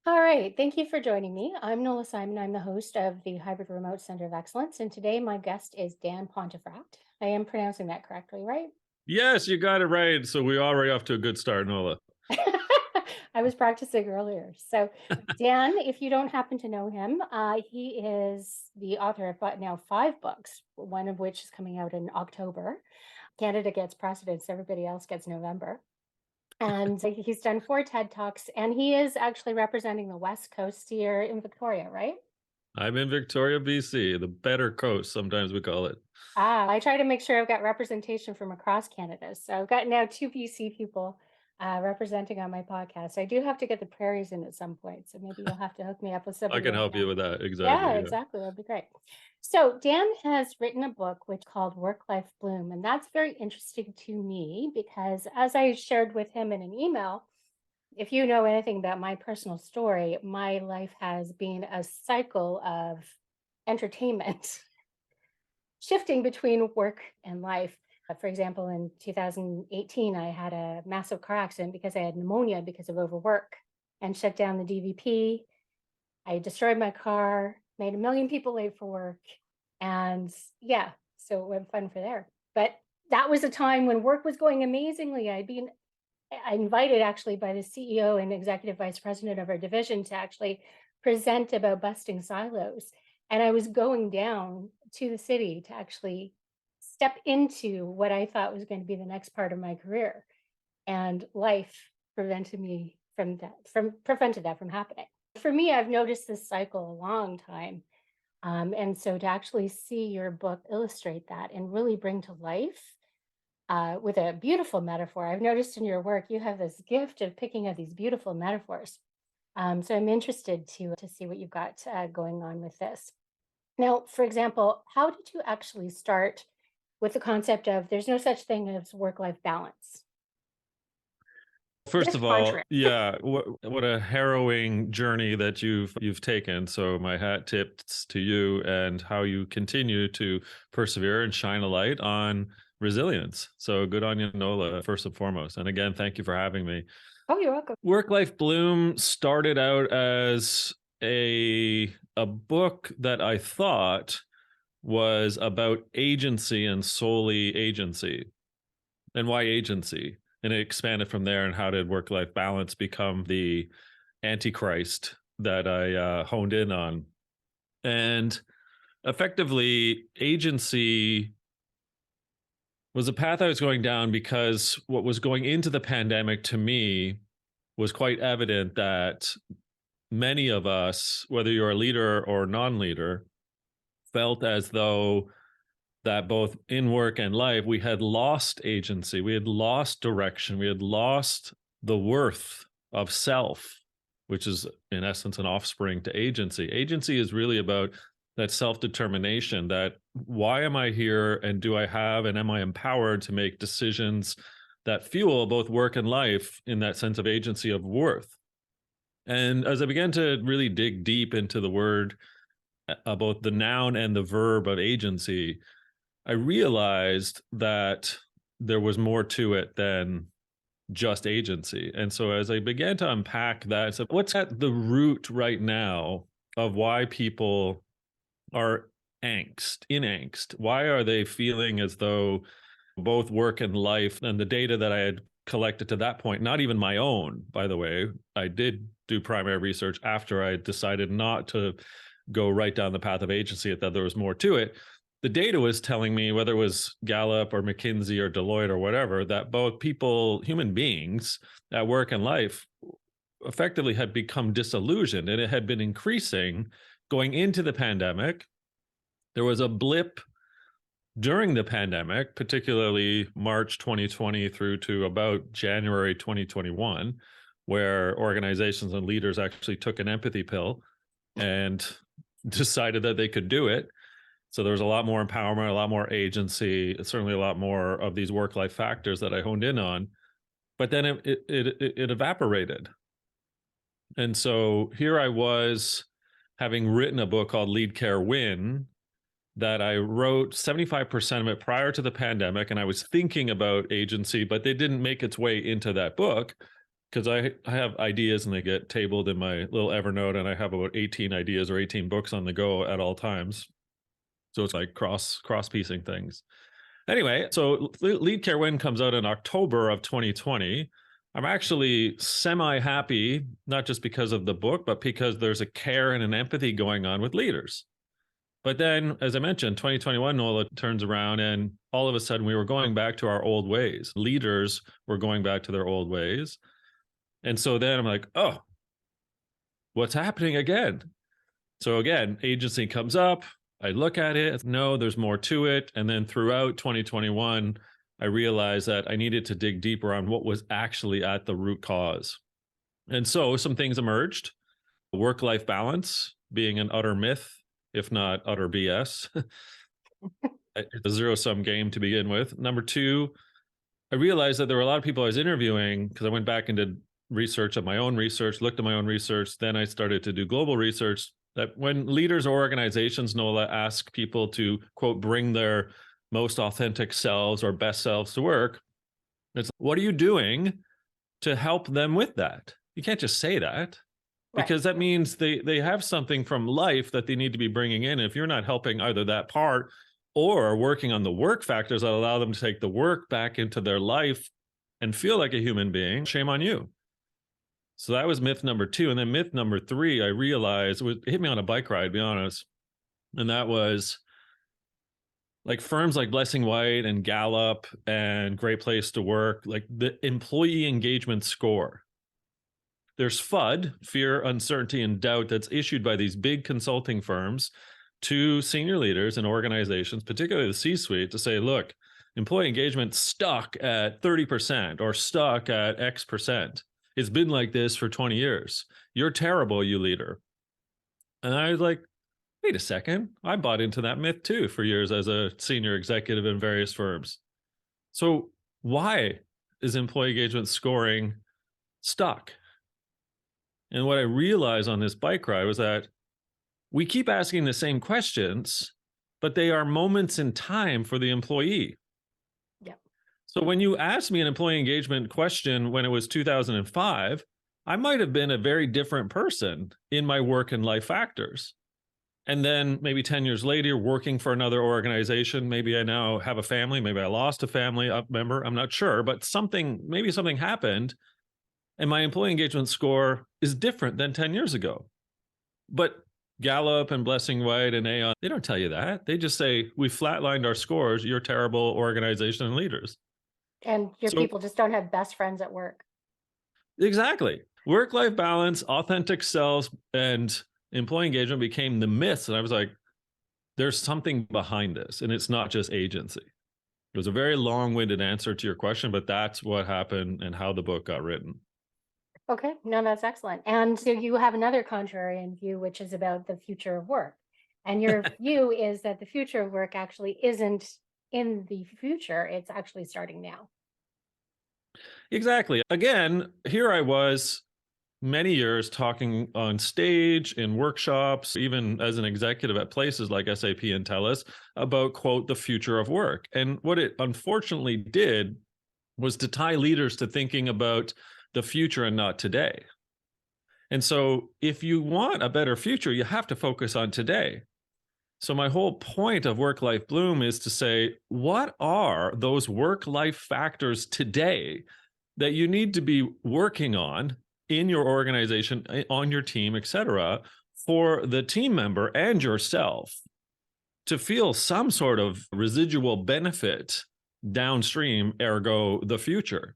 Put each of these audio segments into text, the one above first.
All right. Thank you for joining me. I'm Nola Simon. I'm the host of the Hybrid Remote Center of Excellence. And today my guest is Dan Pontefract. I am pronouncing that correctly, right? Yes, you got it right. So we already off to a good start, Nola. I was practicing earlier. So, Dan, if you don't happen to know him, he is the author of now five books, one of which is coming out in October. Canada gets precedence, everybody else gets November. And he's done four TED Talks, and he is actually representing the West Coast here in Victoria, right? I'm in Victoria, BC, the better coast, sometimes we call it. I try to make sure I've got representation from across Canada. So I've got now two BC people representing on my podcast. I do have to get the prairies in at some point. So maybe you'll have to hook me up with I somebody can over help you there. with that. Yeah, Exactly. Yeah. exactly. That'd be great. So Dan has written a book which called Work Life Bloom. And that's very interesting to me because as I shared with him in an email, if you know anything about my personal story, my life has been a cycle of entertainment shifting between work and life. For example, in 2018, I had a massive car accident because I had pneumonia because of overwork and shut down the DVP. I destroyed my car, made a million people late for work. And yeah, so it went fun for there. But that was a time when work was going amazingly. I'd been invited actually by the CEO and executive vice president of our division to actually present about busting silos. And I was going down to the city to actually step into what I thought was going to be the next part of my career. And life prevented that from happening. For me, I've noticed this cycle a long time. And so to actually see your book illustrate that and really bring to life with a beautiful metaphor. I've noticed in your work you have this gift of picking up these beautiful metaphors. So I'm interested to see what you've got going on with this. Now, for example, how did you actually start with the concept of there's no such thing as work-life balance? First This of all, contrary. yeah, what a harrowing journey that you've taken. So my hat tips to you and how you continue to persevere and shine a light on resilience. So good on you, Nola, first and foremost. And again, thank you for having me. Oh, you're welcome. Work Life Bloom started out as a book that I thought was about agency and solely agency. And why agency? And it expanded from there. And how did work life balance become the antichrist that I honed in on? And effectively, agency was a path I was going down because what was going into the pandemic to me was quite evident that many of us, whether you're a leader or non-leader, felt as though that both in work and life, we had lost agency, we had lost direction, we had lost the worth of self, which is in essence an offspring to agency. Agency is really about that self-determination, that why am I here and do I have and am I empowered to make decisions that fuel both work and life in that sense of agency of worth. And as I began to really dig deep into the word, both the noun and the verb of agency, I realized that there was more to it than just agency. And so as I began to unpack that, so what's at the root right now of why people are in angst? Why are they feeling as though both work and life and the data that I had collected to that point, not even my own, by the way, I did do primary research after I decided not to go right down the path of agency, that there was more to it. The data was telling me, whether it was Gallup or McKinsey or Deloitte or whatever, that both people, human beings at work and life, effectively had become disillusioned, and it had been increasing going into the pandemic. There was a blip during the pandemic, particularly March 2020 through to about January 2021, where organizations and leaders actually took an empathy pill and decided that they could do it. So there was a lot more empowerment, a lot more agency, certainly a lot more of these work-life factors that I honed in on. But then it evaporated. And so here I was, having written a book called Lead Care Win, that I wrote 75% of it prior to the pandemic. And I was thinking about agency, but they didn't make its way into that book. because I have ideas and they get tabled in my little Evernote, and I have about 18 ideas or 18 books on the go at all times. So it's like cross piecing things. Anyway, so Lead Care Win comes out in October of 2020. I'm actually semi happy, not just because of the book, but because there's a care and an empathy going on with leaders. But then, as I mentioned, 2021, Nola turns around and all of a sudden we were going back to our old ways. Leaders were going back to their old ways. And so then I'm like, oh, what's happening again? So again, agency comes up. I look at it. No, there's more to it. And then throughout 2021, I realized that I needed to dig deeper on what was actually at the root cause. And so some things emerged. Work-life balance being an utter myth, if not utter BS. It's a zero-sum game to begin with. Number two, I realized that there were a lot of people I was interviewing because I went back and did research of my own research, looked at my own research. Then I started to do global research that when leaders or organizations, Nola, ask people to, quote, bring their most authentic selves or best selves to work, it's what are you doing to help them with that? You can't just say that, because that means they have something from life that they need to be bringing in. And if you're not helping either that part or working on the work factors that allow them to take the work back into their life and feel like a human being, shame on you. So that was myth number two. And then myth number three, I realized, it hit me on a bike ride, to be honest. And that was like firms like Blessing White and Gallup and Great Place to Work, like the employee engagement score. There's FUD, fear, uncertainty, and doubt, that's issued by these big consulting firms to senior leaders and organizations, particularly the C-suite, to say, look, employee engagement stuck at 30% or stuck at X percent. It's been like this for 20 years. You're terrible, you leader. And I was like, wait a second. I bought into that myth too for years as a senior executive in various firms. So why is employee engagement scoring stuck? And what I realized on this bike ride was that we keep asking the same questions, but they are moments in time for the employee. Yep. So when you asked me an employee engagement question when it was 2005, I might have been a very different person in my work and life factors. And then maybe 10 years later, working for another organization, maybe I now have a family, maybe I lost a family member, I'm not sure, but maybe something happened and my employee engagement score is different than 10 years ago. But Gallup and Blessing White and Aon, they don't tell you that. They just say, we flatlined our scores, you're terrible organization and leaders. And your people just don't have best friends at work. Exactly. Work-life balance, authentic selves, and employee engagement became the myths. And I was like, there's something behind this, and it's not just agency. It was a very long-winded answer to your question, but that's what happened and how the book got written. Okay, no, that's excellent. And so you have another contrarian view, which is about the future of work. And your view is that the future of work actually isn't in the future, it's actually starting now. Exactly. Again, here I was many years talking on stage, in workshops, even as an executive at places like SAP and TELUS about, quote, the future of work. And what it unfortunately did was to tie leaders to thinking about the future and not today. And so if you want a better future, you have to focus on today. So my whole point of Work-Life Bloom is to say, what are those work-life factors today that you need to be working on in your organization, on your team, et cetera, for the team member and yourself to feel some sort of residual benefit downstream, ergo the future.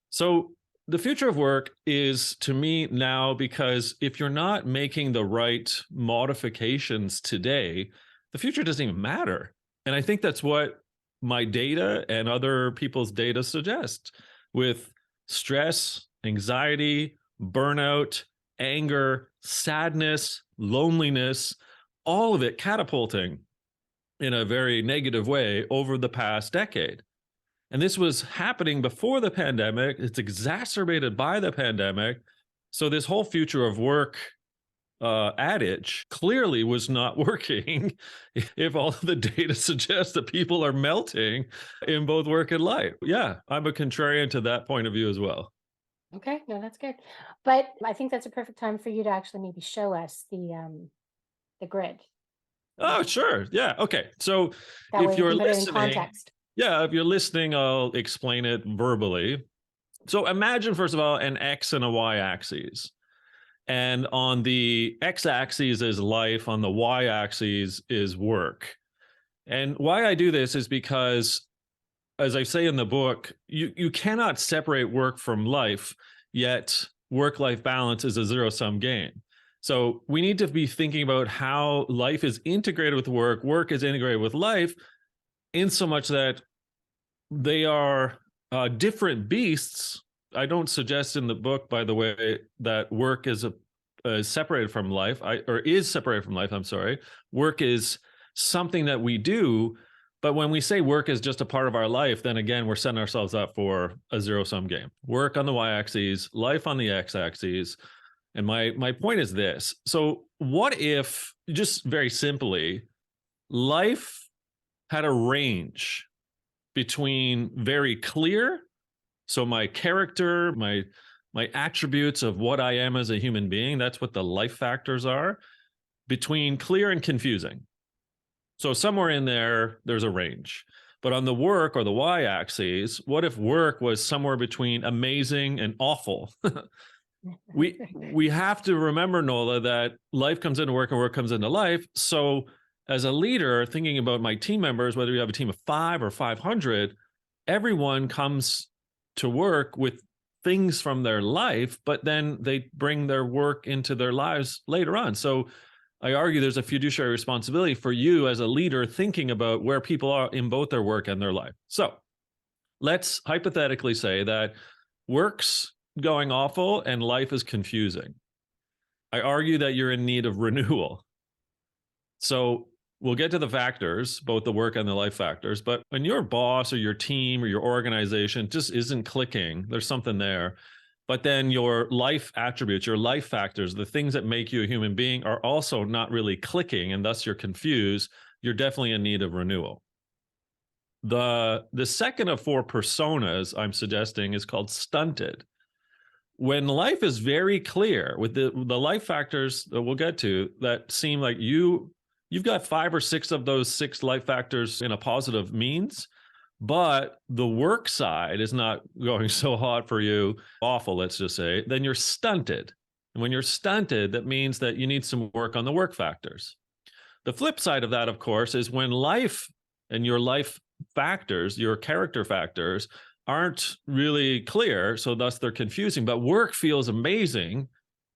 So the future of work is, to me now, because if you're not making the right modifications today, the future doesn't even matter. And I think that's what my data and other people's data suggest, with stress, anxiety, burnout, anger, sadness, loneliness, all of it catapulting in a very negative way over the past decade. And this was happening before the pandemic. It's exacerbated by the pandemic. So this whole future of work adage clearly was not working if all of the data suggests that people are melting in both work and life. Yeah, I'm a contrarian to that point of view as well. Okay, no, that's good. But I think that's a perfect time for you to actually maybe show us the grid. Oh, sure. Yeah. Okay. So That way if we you're can put it in listening, context. yeah, if you're listening, I'll explain it verbally. So imagine, first of all, an X and a Y axis. And on the X axis is life, on the Y axis is work. And why I do this is because, as I say in the book, you cannot separate work from life, yet work life balance is a zero sum game. So we need to be thinking about how life is integrated with work, work is integrated with life, in so much that they are different beasts. I don't suggest in the book, by the way, that work is separated from life, or is separated from life. I'm sorry. Work is something that we do, but when we say work is just a part of our life, then again, we're setting ourselves up for a zero sum game. Work on the y-axis, life on the x-axis. And my point is this. So what if, just very simply, life had a range between very clear, so my character, my attributes of what I am as a human being, that's what the life factors are, between clear and confusing. So somewhere in there, there's a range. But on the work or the y-axis, what if work was somewhere between amazing and awful? we have to remember, Nola, that life comes into work and work comes into life. So as a leader, thinking about my team members, whether you have a team of 5 or 500, everyone comes to work with things from their life, but then they bring their work into their lives later on. So I argue there's a fiduciary responsibility for you as a leader thinking about where people are in both their work and their life. So let's hypothetically say that work's going awful and life is confusing. I argue that you're in need of renewal. So we'll get to the factors, both the work and the life factors. But when your boss or your team or your organization just isn't clicking, there's something there. But then your life attributes, your life factors, the things that make you a human being are also not really clicking, and thus you're confused. You're definitely in need of renewal. The second of 4 personas I'm suggesting is called stunted. When life is very clear with the life factors that we'll get to that seem like you've got 5 or 6 of those 6 life factors in a positive means, but the work side is not going so hot for you, awful, let's just say, then you're stunted. And when you're stunted, that means that you need some work on the work factors. The flip side of that, of course, is when life and your life factors, your character factors, aren't really clear, so thus they're confusing, but work feels amazing,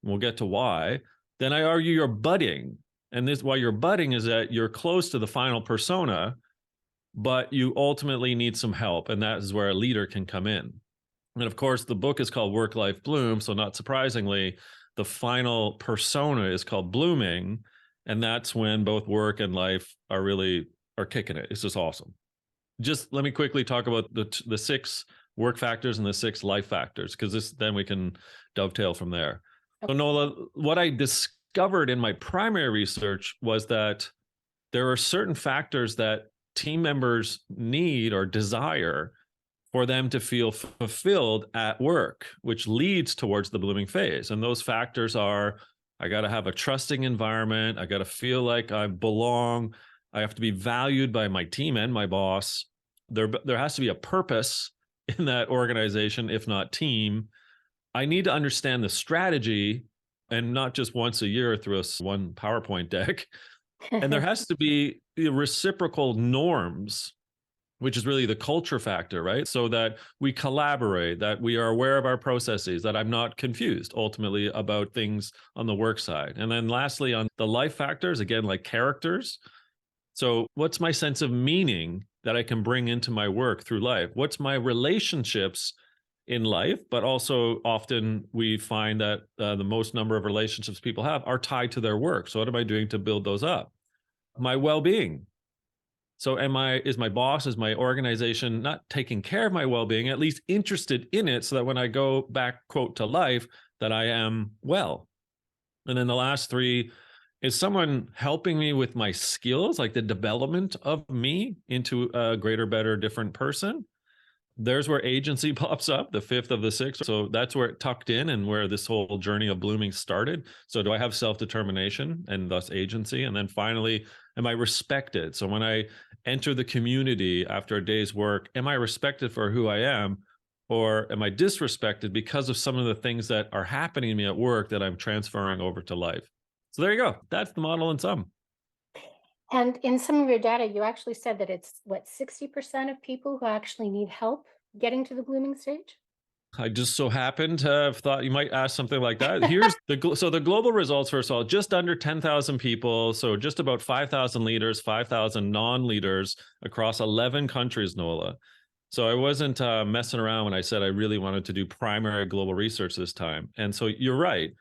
we'll get to why, then I argue you're budding. And this, why you're budding, is that you're close to the final persona, but you ultimately need some help. And that is where a leader can come in. And of course, the book is called Work Life Bloom. So not surprisingly, the final persona is called blooming. And that's when both work and life are kicking it. It's just awesome. Just let me quickly talk about the 6 work factors and the 6 life factors, because then we can dovetail from there. So Nola, what I discovered in my primary research was that there are certain factors that team members need or desire for them to feel fulfilled at work, which leads towards the blooming phase. And those factors are, I got to have a trusting environment. I got to feel like I belong. I have to be valued by my team and my boss. There has to be a purpose in that organization, if not team. I need to understand the strategy, and not just once a year through one PowerPoint deck. And there has to be reciprocal norms, which is really the culture factor, right? So that we collaborate, that we are aware of our processes, that I'm not confused ultimately about things on the work side. And then lastly, on the life factors, again, like characters. So what's my sense of meaning that I can bring into my work through life? What's my relationships in life? But also often we find that the most number of relationships people have are tied to their work. So what am I doing to build those up? My well-being. So is my boss, is my organization not taking care of my well-being, at least interested in it, so that when I go back, quote, to life, that I am well? And then the last 3, is someone helping me with my skills, like the development of me into a greater, better, different person? there's where agency pops up, the fifth of the six. So that's where it tucked in and where this whole journey of blooming started. So do I have self-determination and thus agency? And then finally, am I respected? So when I enter the community after a day's work, am I respected for who I am? Or am I disrespected because of some of the things that are happening to me at work that I'm transferring over to life? So there you go. That's the model in sum. And in some of your data, you actually said that it's what, 60% of people who actually need help getting to the blooming stage? I just so happened to have thought you might ask something like that. Here's so the global results, first of all, just under 10,000 people. So just about 5,000 leaders, 5,000 non-leaders across 11 countries, Nola. So I wasn't messing around when I said I really wanted to do primary global research this time. And so you're right.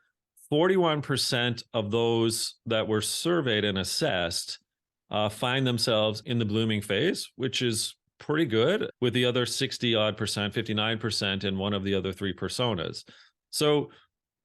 41% of those that were surveyed and assessed find themselves in the blooming phase, which is pretty good, with the other 60 odd percent, 59% in one of the other three personas. So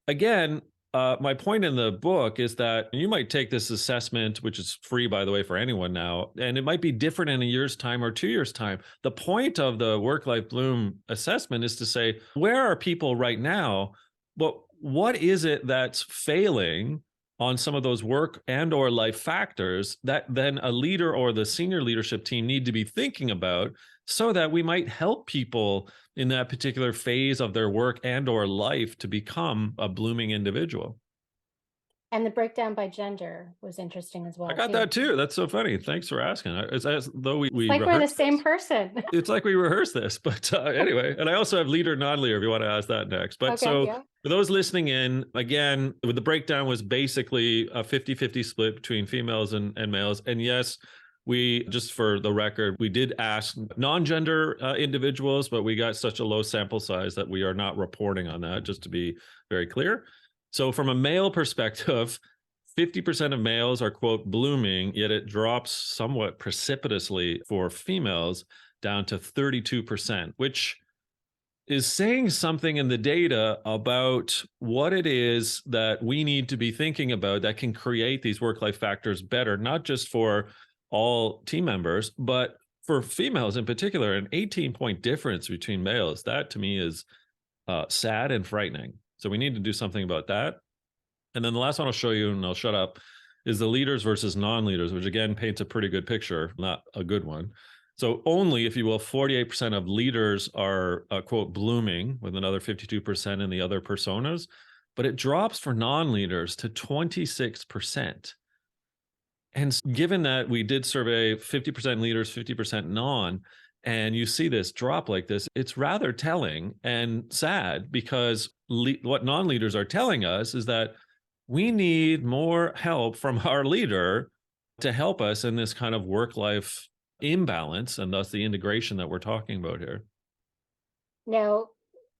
again, my point in the book is that you might take this assessment, which is free, by the way, for anyone now, and it might be different in a year's time or 2 years' time. The point of the work-life bloom assessment is to say, where are people right now? But what is it that's failing on some of those work and or life factors that then a leader or the senior leadership team need to be thinking about, so that we might help people in that particular phase of their work and or life to become a blooming individual. And the breakdown by gender was interesting as well. I got that too. That's so funny. Thanks for asking. It's as though we Like we're the rehearsed same this. person. It's like we rehearsed this, but anyway. And I also have leader, non-leader, if you want to ask that next. But Okay, so yeah. for those listening in, again, the breakdown was basically a 50-50 split between females and males. And yes, we, just for the record, we did ask non-gender individuals, but we got such a low sample size that we are not reporting on that, just to be very clear. So from a male perspective, 50% of males are, quote, blooming, yet it drops somewhat precipitously for females down to 32%, which is saying something in the data about what it is that we need to be thinking about that can create these work-life factors better, not just for all team members, but for females in particular. An 18-point difference between males, that to me is sad and frightening. So we need to do something about that. And then the last one I'll show you, and I'll shut up, is the leaders versus non-leaders, which again paints a pretty good picture, not a good one. So only, if you will, 48% of leaders are, quote, blooming, with another 52% in the other personas, but it drops for non-leaders to 26%. And given that we did survey 50% leaders, 50% non, and you see this drop like this, it's rather telling and sad, because what non-leaders are telling us is that we need more help from our leader to help us in this kind of work-life imbalance, and thus the integration that we're talking about here. Now,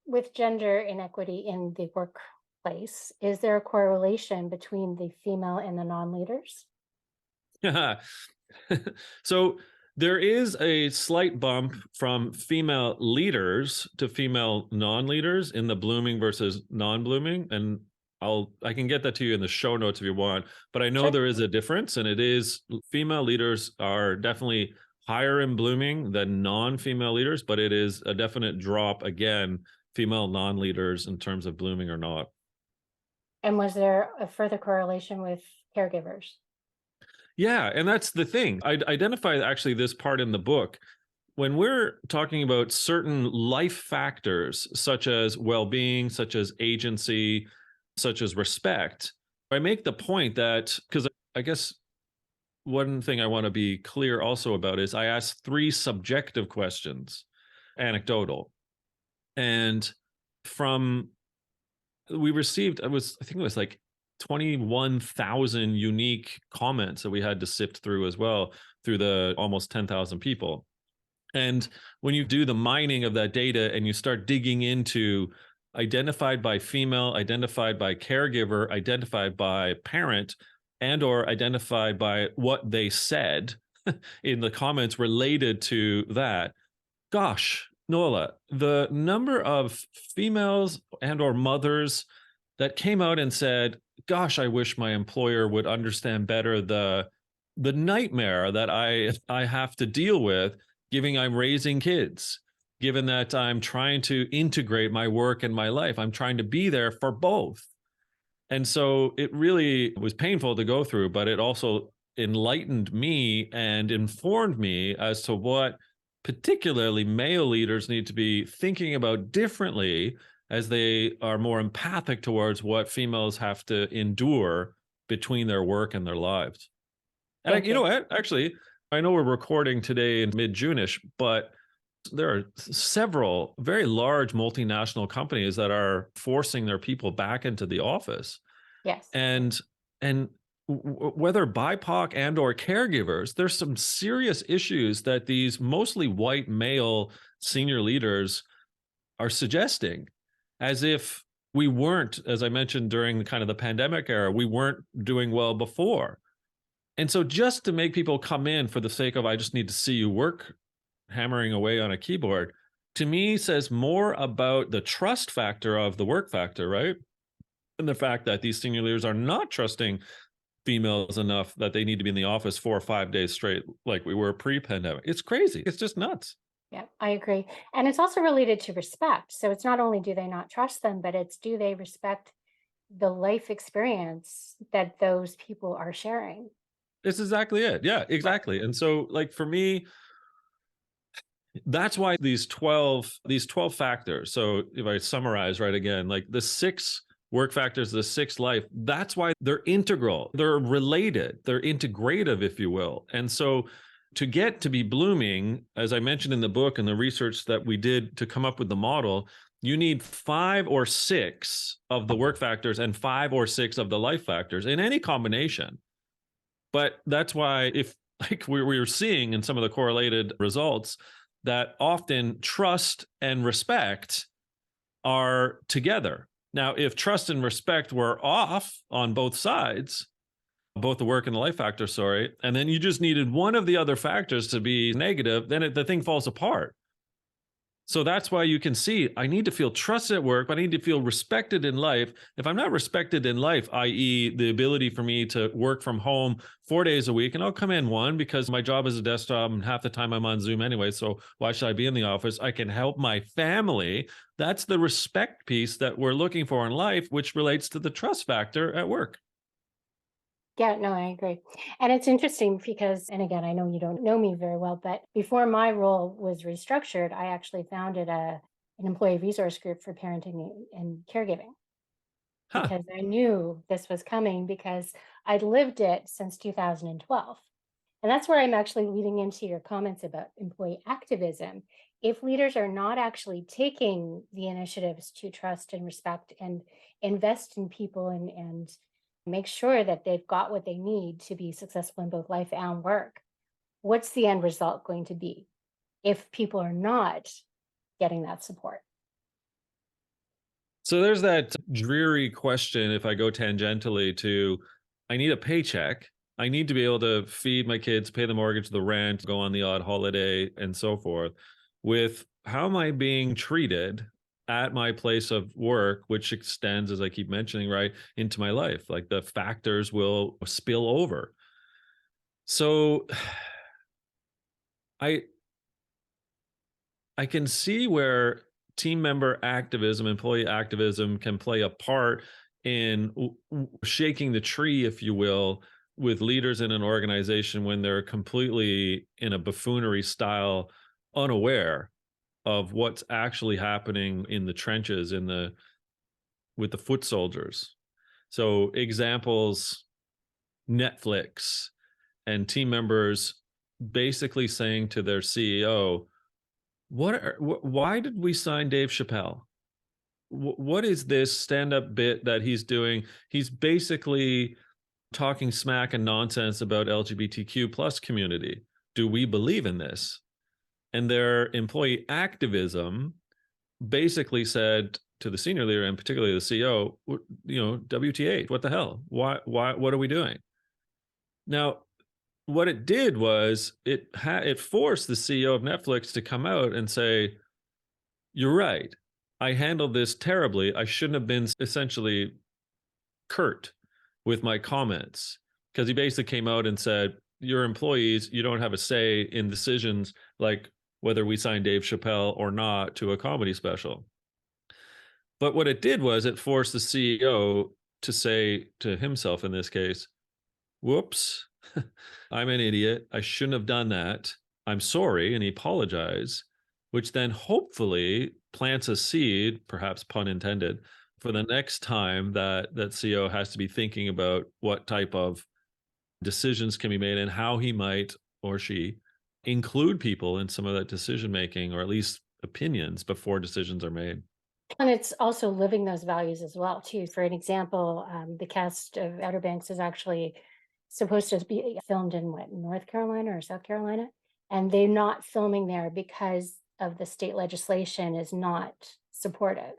with gender inequity in the workplace, is there a correlation between the female and the non-leaders? So there is a slight bump from female leaders to female non-leaders in the blooming versus non-blooming, and I can get that to you in the show notes if you want, but I know Sure. there is a difference, and it is female leaders are definitely higher in blooming than non-female leaders, but it is a definite drop, again, female non-leaders in terms of blooming or not. And was there a further correlation with caregivers? Yeah, and that's the thing. I identified actually this part in the book. When we're talking about certain life factors, such as well-being, such as agency, such as respect, I make the point that, because I guess one thing I want to be clear also about is I asked 3 subjective questions, anecdotal. And we received, I think it was like 21,000 unique comments that we had to sift through as well, through the almost 10,000 people. And when you do the mining of that data and you start digging into identified by female, identified by caregiver, identified by parent, and or identified by what they said in the comments related to that, gosh, Nola, the number of females and or mothers that came out and said, gosh, I wish my employer would understand better the nightmare that I have to deal with, given I'm raising kids. given that I'm trying to integrate my work and my life. I'm trying to be there for both. And so it really was painful to go through, but it also enlightened me and informed me as to what particularly male leaders need to be thinking about differently as they are more empathic towards what females have to endure between their work and their lives. And Thank you know you. what? Actually, I know we're recording today in mid-June-ish, but there are several very large multinational companies that are forcing their people back into the office. Yes. And whether BIPOC and or caregivers, there's some serious issues that these mostly white male senior leaders are suggesting, as if we weren't, as I mentioned during the kind of the pandemic era, we weren't doing well before. And so just to make people come in for the sake of, I just need to see you work, hammering away on a keyboard, to me says more about the trust factor of the work factor, right? And the fact that these senior leaders are not trusting females enough that they need to be in the office 4 or 5 days straight, like we were pre-pandemic. It's crazy. It's just nuts. Yeah, I agree. And it's also related to respect. So it's not only do they not trust them, but it's do they respect the life experience that those people are sharing. It's exactly it. Yeah, Right. exactly. And so, like, for me, that's why these 12 factors. So if I summarize right again, like the 6 work factors, the 6 life, that's why they're integral. They're related. They're integrative, if you will. And so to get to be blooming, as I mentioned in the book and the research that we did to come up with the model, you need 5 or 6 of the work factors and 5 or 6 of the life factors in any combination. But that's why, if like we were seeing in some of the correlated results, that often trust and respect are together. Now, if trust and respect were off on both sides, both the work and the life factor, sorry, and then you just needed one of the other factors to be negative, then the thing falls apart. So that's why you can see I need to feel trusted at work, but I need to feel respected in life. If I'm not respected in life, i.e., the ability for me to work from home 4 days a week, and I'll come in one because my job is a desktop and half the time I'm on Zoom anyway. So why should I be in the office? I can help my family. That's the respect piece that we're looking for in life, which relates to the trust factor at work. Yeah, no, I agree. And it's interesting because, and again, I know you don't know me very well, but before my role was restructured, I actually founded an employee resource group for parenting and caregiving Huh. because I knew this was coming because I'd lived it since 2012. And that's where I'm actually leading into your comments about employee activism. If leaders are not actually taking the initiatives to trust and respect and invest in people and make sure that they've got what they need to be successful in both life and work, what's the end result going to be if people are not getting that support? So there's that dreary question, if I go tangentially to, I need a paycheck. I need to be able to feed my kids, pay the mortgage, the rent, go on the odd holiday, and so forth. With how am I being treated at my place of work, which extends, as I keep mentioning, right, into my life. Like the factors will spill over. So I I can see where team member activism, employee activism can play a part in shaking the tree, if you will, with leaders in an organization when they're completely in a buffoonery style, unaware of what's actually happening in the trenches in the with the foot soldiers. So examples, Netflix and team members basically saying to their CEO, why did we sign Dave Chappelle? What is this stand-up bit that he's doing? He's basically talking smack and nonsense about LGBTQ plus community. Do we believe in this? And their employee activism basically said to the senior leader and particularly the CEO, WTH, what the hell? Why, what are we doing? Now, what it did was it forced the CEO of Netflix to come out and say, you're right. I handled this terribly. I shouldn't have been essentially curt with my comments, because he basically came out and said, your employees, you don't have a say in decisions like whether we sign Dave Chappelle or not to a comedy special. But what it did was it forced the CEO to say to himself in this case, whoops, I'm an idiot. I shouldn't have done that. I'm sorry. And he apologized, which then hopefully plants a seed, perhaps pun intended, for the next time that CEO has to be thinking about what type of decisions can be made and how he might or she include people in some of that decision making, or at least opinions before decisions are made. And it's also living those values as well, too. For an example, the cast of Outer Banks is actually supposed to be filmed in what, North Carolina or South Carolina? And they're not filming there because of the state legislation is not supportive,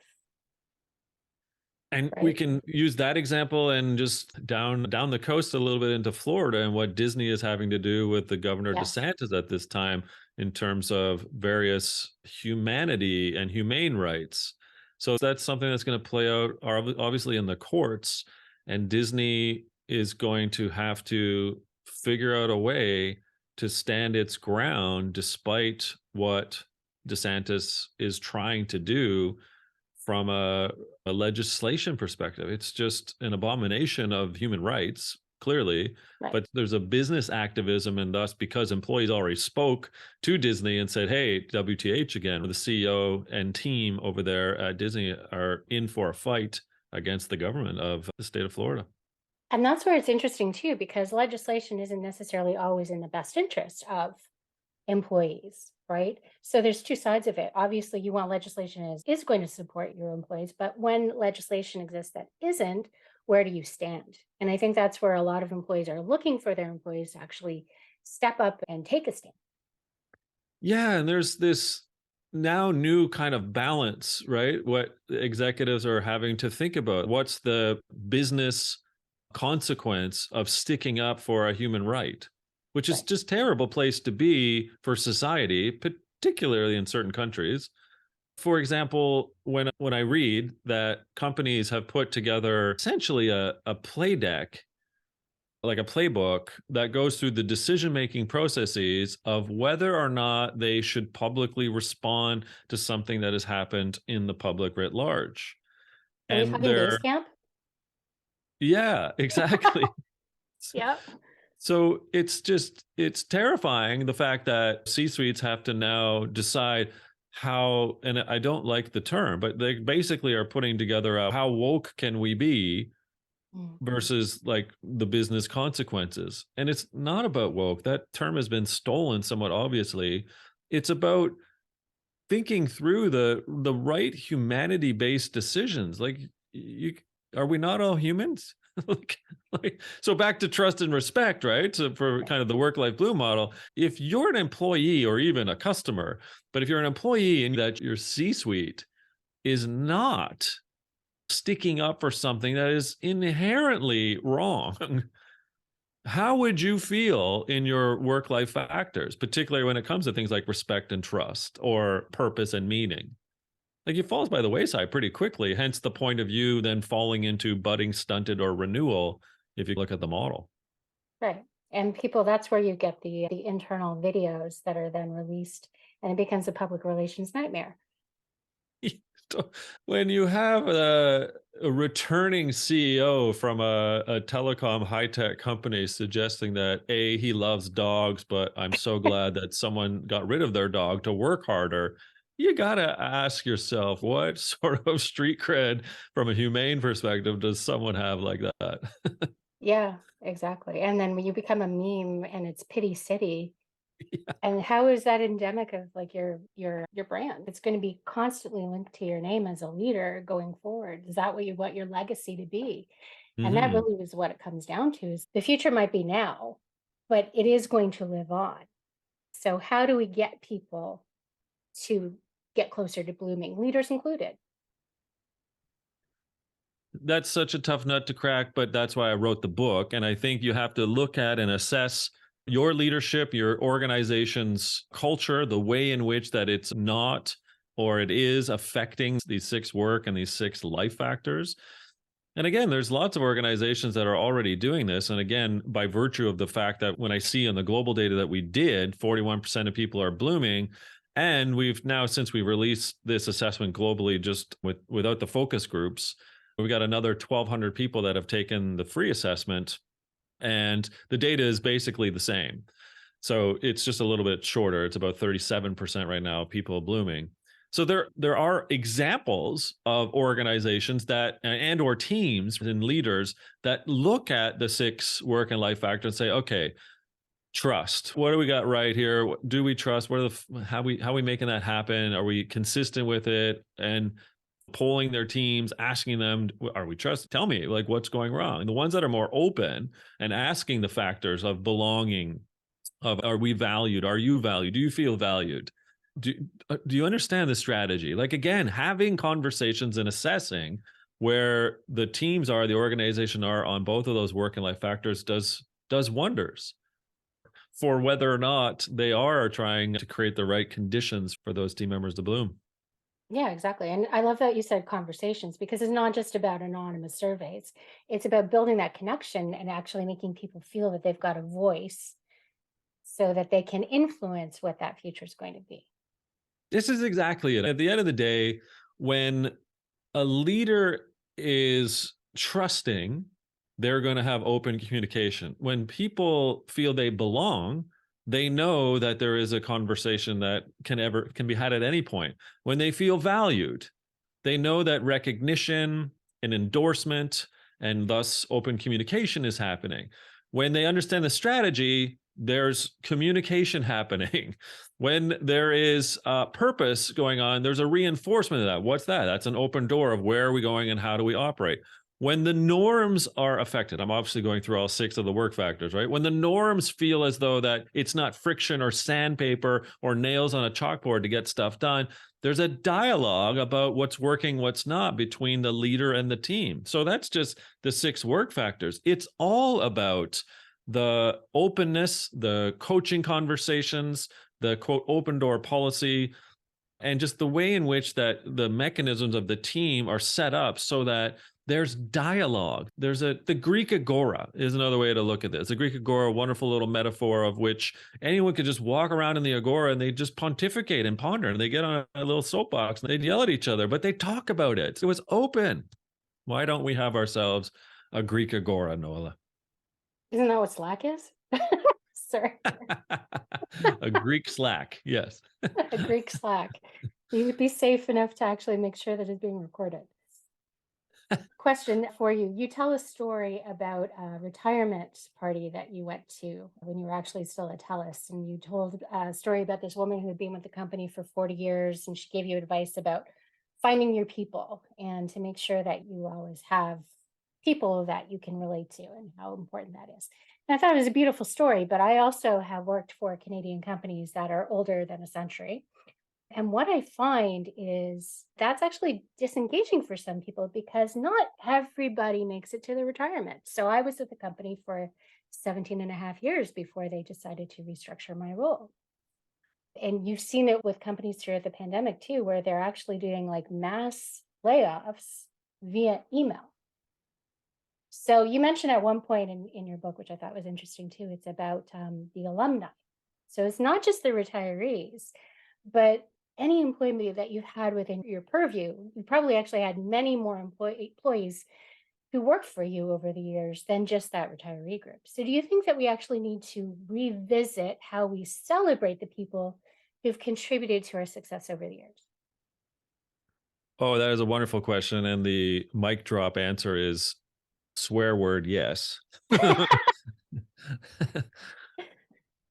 And we right? can use that example and just down the coast a little bit into Florida and what Disney is having to do with the Governor Yes. DeSantis at this time in terms of various humanity and humane rights. So that's something that's going to play out obviously in the courts, and Disney is going to have to figure out a way to stand its ground despite what DeSantis is trying to do from a legislation perspective. It's just an abomination of human rights, clearly. Right. But there's a business activism, and thus, because employees already spoke to Disney and said, hey, WTH again, the CEO and team over there at Disney are in for a fight against the government of the state of Florida. And that's where it's interesting, too, because legislation isn't necessarily always in the best interest of employees, right? So there's two sides of it. Obviously, you want legislation is going to support your employees, but when legislation exists that isn't, where do you stand? And I think that's where a lot of employees are looking for their employees to actually step up and take a stand. Yeah, and there's this now new kind of balance, right? What executives are having to think about. What's the business consequence of sticking up for a human right, which is Right. just terrible place to be for society, particularly in certain countries. For example, when I read that companies have put together essentially a play deck, like a playbook that goes through the decision making processes of whether or not they should publicly respond to something that has happened in the public writ large. Are we And talking base they're, camp? yeah, exactly. Yep. So it's terrifying, the fact that C-suites have to now decide how, and I don't like the term, but they basically are putting together a how woke can we be Mhm. versus like the business consequences. And it's not about woke. That term has been stolen somewhat obviously. It's about thinking through the right humanity-based decisions. Like, you are we not all humans? like, so back to trust and respect, right? So for Right. kind of the work-life blue model, if you're an employee or even a customer, but if you're an employee and that your C-suite is not sticking up for something that is inherently wrong, how would you feel in your work life factors, particularly when it comes to things like respect and trust or purpose and meaning? Like, it falls by the wayside pretty quickly, hence the point of you then falling into budding, stunted, or renewal if you look at the model. Right. And people, that's where you get the internal videos that are then released, and it becomes a public relations nightmare. When you have a returning CEO from a telecom high tech company suggesting that A, he loves dogs, but I'm so glad that someone got rid of their dog to work harder, you got to ask yourself, what sort of street cred from a humane perspective does someone have like that? Yeah, exactly. And then when you become a meme and it's pity city, Yeah. and how is that endemic of like your brand? It's going to be constantly linked to your name as a leader going forward. Is that what you want your legacy to be? And that Hmm. really is what it comes down to, is the future might be now, but it is going to live on. So how do we get people to get closer to blooming, leaders included? That's such a tough nut to crack, but that's why I wrote the book. And I think you have to look at and assess your leadership, your organization's culture, the way in which that it's not or it is affecting these six work and these six life factors. And again, there's lots of organizations that are already doing this. And again, by virtue of the fact that when I see in the global data that we did, 41% of people are blooming, And we've now, since we released this assessment globally, just without the focus groups, we've got another 1,200 people that have taken the free assessment, and the data is basically the same. So it's just a little bit shorter. It's about 37% right now, people blooming. So there are examples of organizations that and or teams and leaders that look at the 6 work and life factors and say, okay, trust. What do we got right here? Do we trust? What are how are we making that happen? Are we consistent with it? And polling their teams, asking them, are we trust? Tell me, like, what's going wrong? And the ones that are more open and asking the factors of belonging, of are we valued? Are you valued? Do you feel valued? Do you understand the strategy? Like, again, having conversations and assessing where the teams are, the organization are on both of those work and life factors does wonders for whether or not they are trying to create the right conditions for those team members to bloom. Yeah, exactly. And I love that you said conversations, because it's not just about anonymous surveys. It's about building that connection and actually making people feel that they've got a voice so that they can influence what that future is going to be. This is exactly it. At the end of the day, when a leader is trusting, they're going to have open communication. When people feel they belong, they know that there is a conversation that can be had at any point. When they feel valued, they know that recognition and endorsement and thus open communication is happening. When they understand the strategy, there's communication happening. When there is purpose going on, there's a reinforcement of that. What's that? That's an open door of where are we going and how do we operate. When the norms are affected, I'm obviously going through all 6 of the work factors, right? When the norms feel as though that it's not friction or sandpaper or nails on a chalkboard to get stuff done, there's a dialogue about what's working, what's not between the leader and the team. So that's just the 6 work factors. It's all about the openness, the coaching conversations, the quote open door policy, and just the way in which that the mechanisms of the team are set up so that there's dialogue. The Greek agora is another way to look at this. The Greek agora, a wonderful little metaphor of which anyone could just walk around in the agora and they just pontificate and ponder, and they get on a little soapbox and they'd yell at each other, but they talk about it. It was open. Why don't we have ourselves a Greek agora, Nola? Isn't that what Slack is? Sorry. A Greek Slack, yes. A Greek Slack. You would be safe enough to actually make sure that it's being recorded. Question for you. You tell a story about a retirement party that you went to when you were actually still at TELUS. And you told a story about this woman who had been with the company for 40 years. And she gave you advice about finding your people and to make sure that you always have people that you can relate to and how important that is. And I thought it was a beautiful story, but I also have worked for Canadian companies that are older than a century. And what I find is that's actually disengaging for some people because not everybody makes it to the retirement. So I was with the company for 17 and a half years before they decided to restructure my role. And you've seen it with companies throughout the pandemic too, where they're actually doing like mass layoffs via email. So you mentioned at one point in your book, which I thought was interesting too, it's about the alumni. So it's not just the retirees, but any employee that you've had within your purview. You probably actually had many more employees who worked for you over the years than just that retiree group. So do you think that we actually need to revisit how we celebrate the people who've contributed to our success over the years? Oh, that is a wonderful question. And the mic drop answer is swear word yes.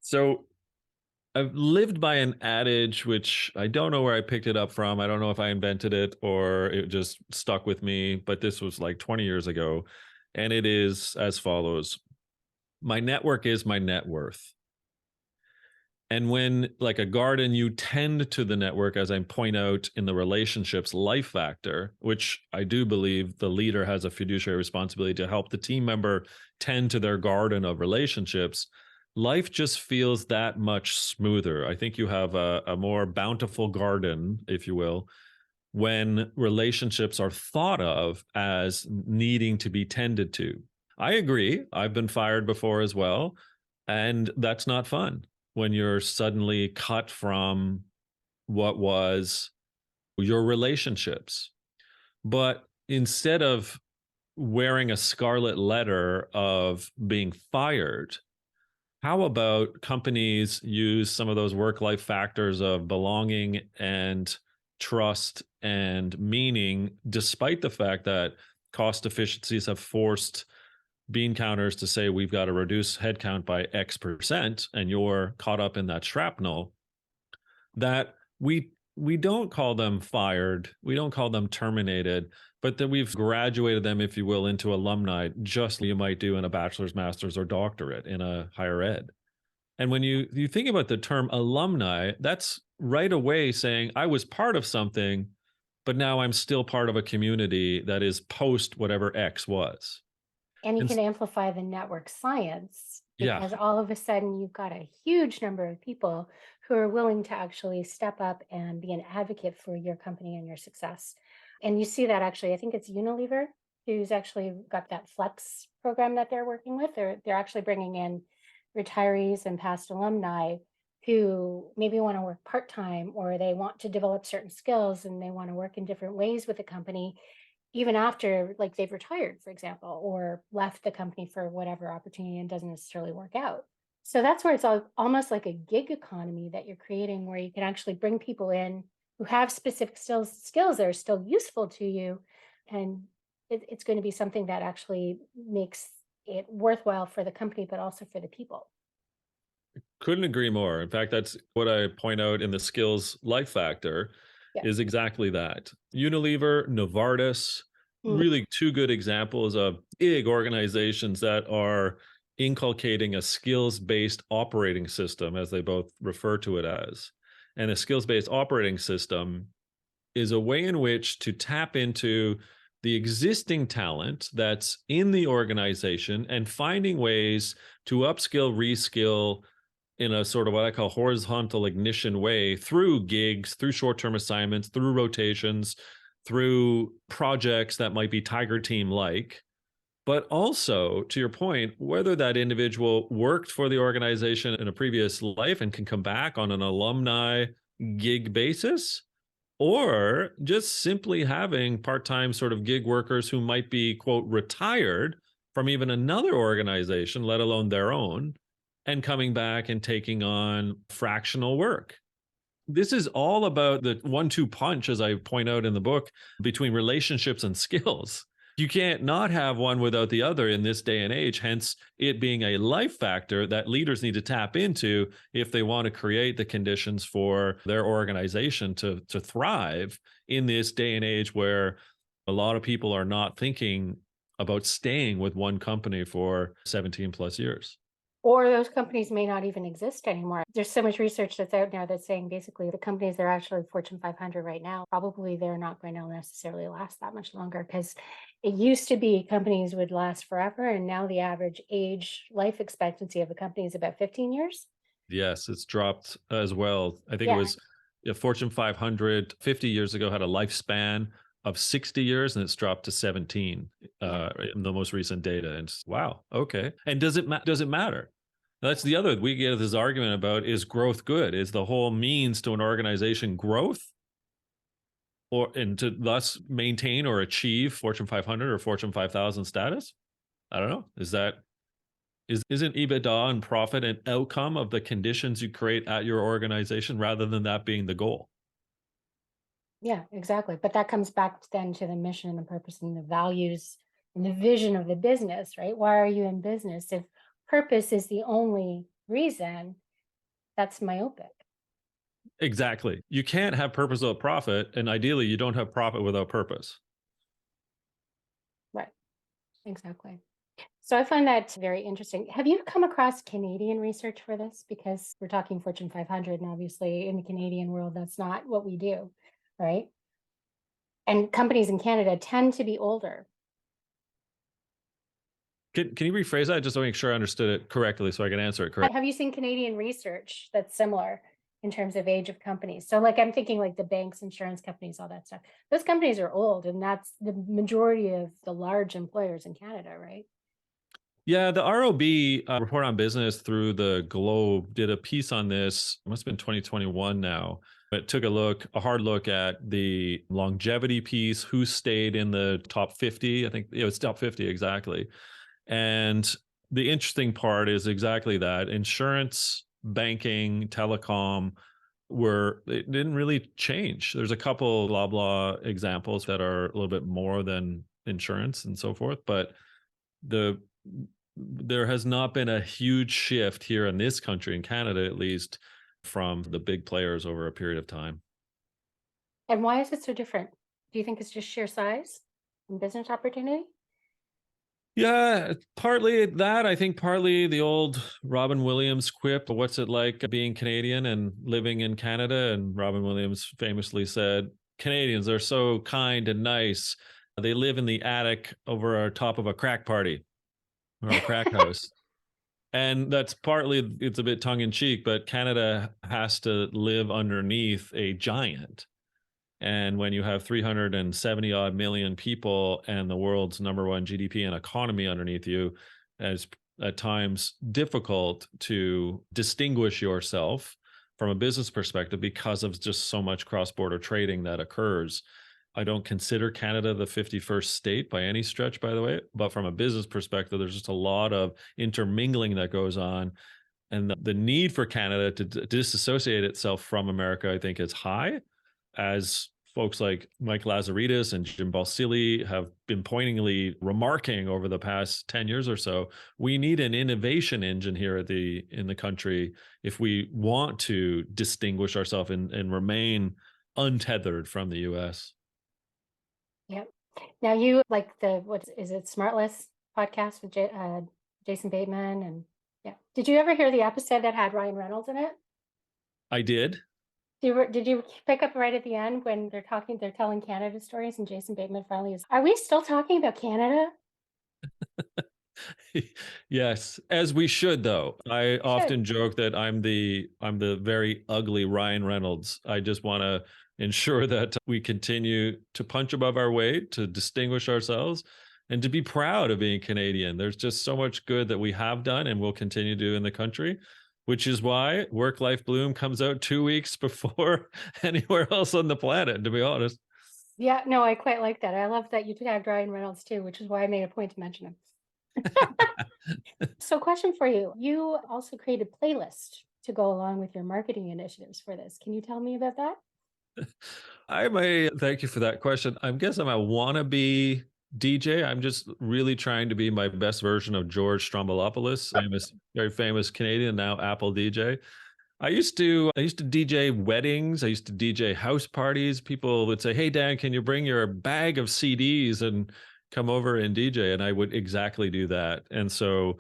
So I've lived by an adage, which I don't know where I picked it up from. I don't know if I invented it or it just stuck with me, but this was like 20 years ago. And it is as follows: my network is my net worth. And when, like a garden, you tend to the network, as I point out in the relationships life factor, which I do believe the leader has a fiduciary responsibility to help the team member tend to their garden of relationships, life just feels that much smoother. I think you have a more bountiful garden, if you will, when relationships are thought of as needing to be tended to. I agree. I've been fired before as well. And that's not fun when you're suddenly cut from what was your relationships. But instead of wearing a scarlet letter of being fired, how about companies use some of those work-life factors of belonging and trust and meaning, despite the fact that cost efficiencies have forced bean counters to say we've got to reduce headcount by X%, and you're caught up in that shrapnel, that we don't call them fired, we don't call them terminated, but that we've graduated them, if you will, into alumni, just like you might do in a bachelor's, master's, or doctorate in a higher ed. And when you think about the term alumni, that's right away saying I was part of something, but now I'm still part of a community that is post whatever X was. And you And can amplify the network science yeah, because all of a sudden you've got a huge number of people who are willing to actually step up and be an advocate for your company and your success. And you see that actually, I think it's Unilever who's actually got that flex program that they're working with. They're actually bringing in retirees and past alumni who maybe want to work part-time, or they want to develop certain skills and they want to work in different ways with the company even after like they've retired, for example, or left the company for whatever opportunity and doesn't necessarily work out. So that's where it's almost like a gig economy that you're creating, where you can actually bring people in who have specific skills that are still useful to you. And it's going to be something that actually makes it worthwhile for the company, but also for the people. couldn't agree more. In fact, that's what I point out in the skills life factor Yeah. is exactly that. Unilever, Novartis, Mm. really two good examples of big organizations that are inculcating a skills-based operating system, as they both refer to it as. And a skills-based operating system is a way in which to tap into the existing talent that's in the organization and finding ways to upskill, reskill in a sort of what I call horizontal ignition way through gigs, through short-term assignments, through rotations, through projects that might be Tiger Team like. But also, to your point, whether that individual worked for the organization in a previous life and can come back on an alumni gig basis, or just simply having part-time sort of gig workers who might be, quote, retired from even another organization, let alone their own, and coming back and taking on fractional work. This is all about the 1-2 punch, as I point out in the book, between relationships and skills. You can't not have one without the other in this day and age, hence it being a life factor that leaders need to tap into if they want to create the conditions for their organization to thrive in this day and age where a lot of people are not thinking about staying with one company for 17 plus years. Or those companies may not even exist anymore. There's so much research that's out now that's saying basically the companies that are actually Fortune 500 right now, probably they're not going to necessarily last that much longer, because it used to be companies would last forever. And now the average age life expectancy of a company is about 15 years. Yes, it's dropped as well. I think it Yeah. was Fortune 500 50 years ago had a lifespan of 60 years, and it's dropped to 17 Yeah. in the most recent data. And wow, okay. And does it matter? That's the other we get this argument about, is growth good? Is the whole means to an organization growth, or and to thus maintain or achieve Fortune 500 or Fortune 5000 status? I don't know. Isn't EBITDA and profit an outcome of the conditions you create at your organization rather than that being the goal? Yeah, exactly. But that comes back then to the mission and the purpose and the values and the vision of the business, right? Why are you in business? If purpose is the only reason, that's myopic. Exactly. You can't have purpose without profit, and ideally you don't have profit without purpose. Right. Exactly. So I find that very interesting. Have you come across Canadian research for this? Because we're talking Fortune 500, and obviously in the Canadian world, that's not what we do, right? And companies in Canada tend to be older. Can you rephrase that just to make sure I understood it correctly so I can answer it correctly? Have you seen Canadian research that's similar in terms of age of companies? So like I'm thinking like the banks, insurance companies, all that stuff. Those companies are old, and that's the majority of the large employers in Canada, right? Yeah, the ROB, Report on Business through the Globe, did a piece on this. It must have been 2021 now. It took a hard look at the longevity piece, who stayed in the top 50. I think it was top 50 exactly. And the interesting part is exactly that. Insurance, banking, telecom it didn't really change. There's a couple blah blah examples that are a little bit more than insurance and so forth, but the there has not been a huge shift here in this country, in Canada at least, from the big players over a period of time. And why is it so different? Do you think it's just sheer size and business opportunity? Yeah, partly that. I think partly the old Robin Williams quip, what's it like being Canadian and living in Canada? And Robin Williams famously said, Canadians are so kind and nice. They live in the attic over our top of a crack party or a crack house. And that's partly, it's a bit tongue in cheek, but Canada has to live underneath a giant. And when you have 370 odd million people and the world's number one GDP and economy underneath you, it's at times difficult to distinguish yourself from a business perspective because of just so much cross border trading that occurs. I don't consider Canada the 51st state by any stretch, by the way, but from a business perspective, there's just a lot of intermingling that goes on. And the need for Canada to disassociate itself from America, I think, is high, as folks like Mike Lazaridis and Jim Balsillie have been pointingly remarking over the past 10 years or so. We need an innovation engine here in the country if we want to distinguish ourselves and remain untethered from the US. Yep. Now you like what is it, Smartless podcast with Jason Bateman and yeah. Did you ever hear the episode that had Ryan Reynolds in it? I did. Did you pick up right at the end when they're telling Canada stories and Jason Bateman finally is, are we still talking about Canada? Yes, as we should though. I We should. often joke that I'm the very ugly Ryan Reynolds. I just want to ensure that we continue to punch above our weight, to distinguish ourselves, and to be proud of being Canadian. There's just so much good that we have done and will continue to do in the country, which is why Work Life Bloom comes out 2 weeks before anywhere else on the planet, to be honest. Yeah, no, I quite like that. I love that you tagged Ryan Reynolds too, which is why I made a point to mention him. So question for you. You also created playlist to go along with your marketing initiatives for this. Can you tell me about that? Thank you for that question. I guess I'm a wannabe DJ. I'm just really trying to be my best version of George Stroumboulopoulos, very famous Canadian, now Apple DJ. I used to DJ weddings. I used to DJ house parties. People would say, "Hey Dan, can you bring your bag of CDs and come over and DJ?" And I would exactly do that. And so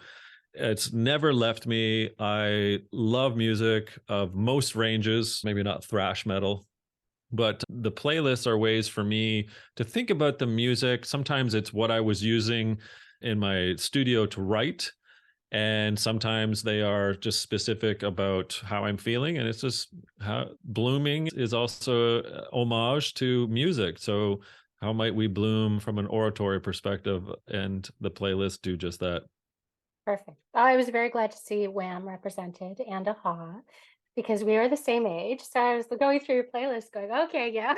it's never left me. I love music of most ranges, maybe not thrash metal, but the playlists are ways for me to think about the music. Sometimes it's what I was using in my studio to write, and sometimes they are just specific about how I'm feeling. And it's just how blooming is also homage to music. So how might we bloom from an oratory perspective? And the playlists do just that. Perfect. I was very glad to see Wham represented and Aha because we are the same age. So I was going through your playlist going, okay, yeah.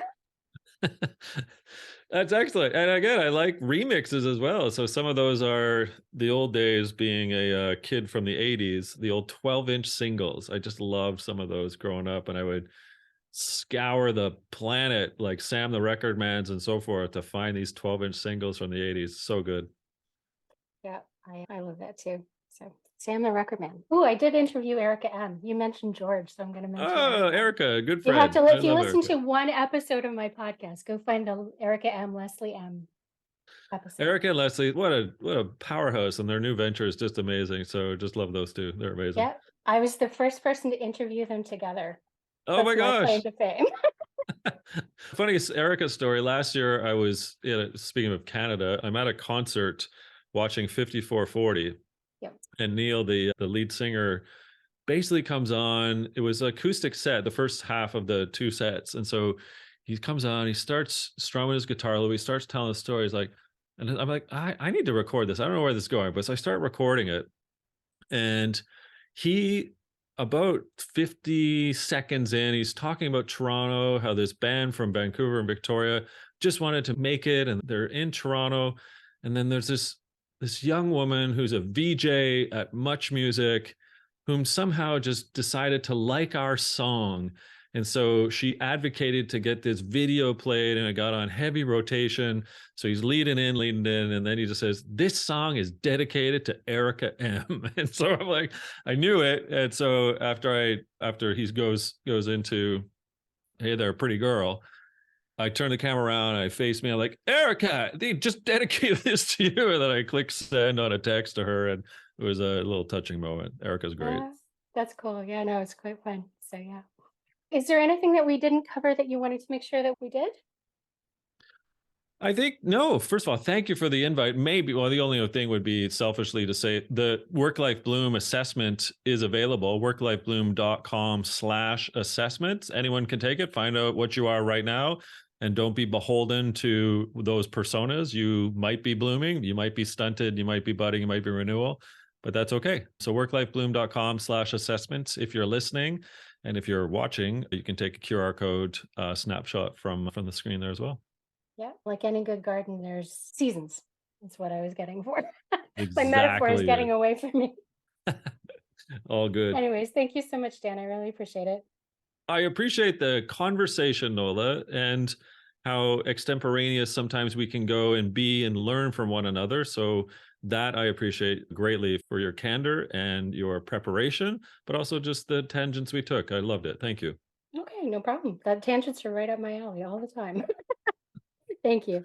That's excellent. And again, I like remixes as well. So some of those are the old days, being a kid from the 80s, the old 12-inch singles. I just loved some of those growing up, and I would scour the planet like Sam the Record Mans and so forth to find these 12-inch singles from the 80s. So good. Yeah, I love that too. So Sam the Record Man. Oh, I did interview Erica M. You mentioned George, so I'm going to mention Oh, Erica. Erica, good You have friend. to, I if you love listen Erica. to one episode of my podcast, go find the Erica M, Leslie M episode. Erica and Leslie, what a powerhouse, and their new venture is just amazing. So just love those two. They're amazing. Yeah, I was the first person to interview them together. Oh my That's my claim gosh. to fame. Funny Erica story. Last year, I was, speaking of Canada, I'm at a concert watching 5440. Yep. And Neil, the lead singer, basically comes on. It was an acoustic set, the first half of the two sets. And so he comes on, he starts strumming his guitar a little, he starts telling the story. He's like, And I'm like, I need to record this. I don't know where this is going. But so I start recording it. And he, about 50 seconds in, he's talking about Toronto, how this band from Vancouver and Victoria just wanted to make it, and they're in Toronto. And then there's this young woman who's a VJ at Much Music, whom somehow just decided to like our song. And so she advocated to get this video played, and it got on heavy rotation. So he's leading in, and then he just says, "This song is dedicated to Erica M." And so I'm like, I knew it. And so after he goes into, "Hey there, pretty girl," I turn the camera around, I face me, I'm like, "Erica, they just dedicated this to you." And then I click send on a text to her, and it was a little touching moment. Erica's great. That's cool. Yeah, no, it's quite fun. So yeah. Is there anything that we didn't cover that you wanted to make sure that we did? I think no. First of all, thank you for the invite. Maybe, well, the only other thing would be selfishly to say the Work Life Bloom assessment is available. worklifebloom.com/assessments. Anyone can take it. Find out what you are right now, and don't be beholden to those personas. You might be blooming, you might be stunted, you might be budding, you might be renewal, but that's okay. So worklifebloom.com/assessments. If you're listening, and if you're watching, you can take a QR code snapshot from the screen there as well. Yeah, like any good garden, there's seasons. That's what I was getting for. My metaphor is Exactly getting right. away from me. All good. Anyways, thank you so much, Dan. I really appreciate it. I appreciate the conversation, Nola, and how extemporaneous sometimes we can go and be and learn from one another. So that I appreciate greatly for your candor and your preparation, but also just the tangents we took. I loved it. Thank you. Okay, no problem. That tangents are right up my alley all the time. Thank you.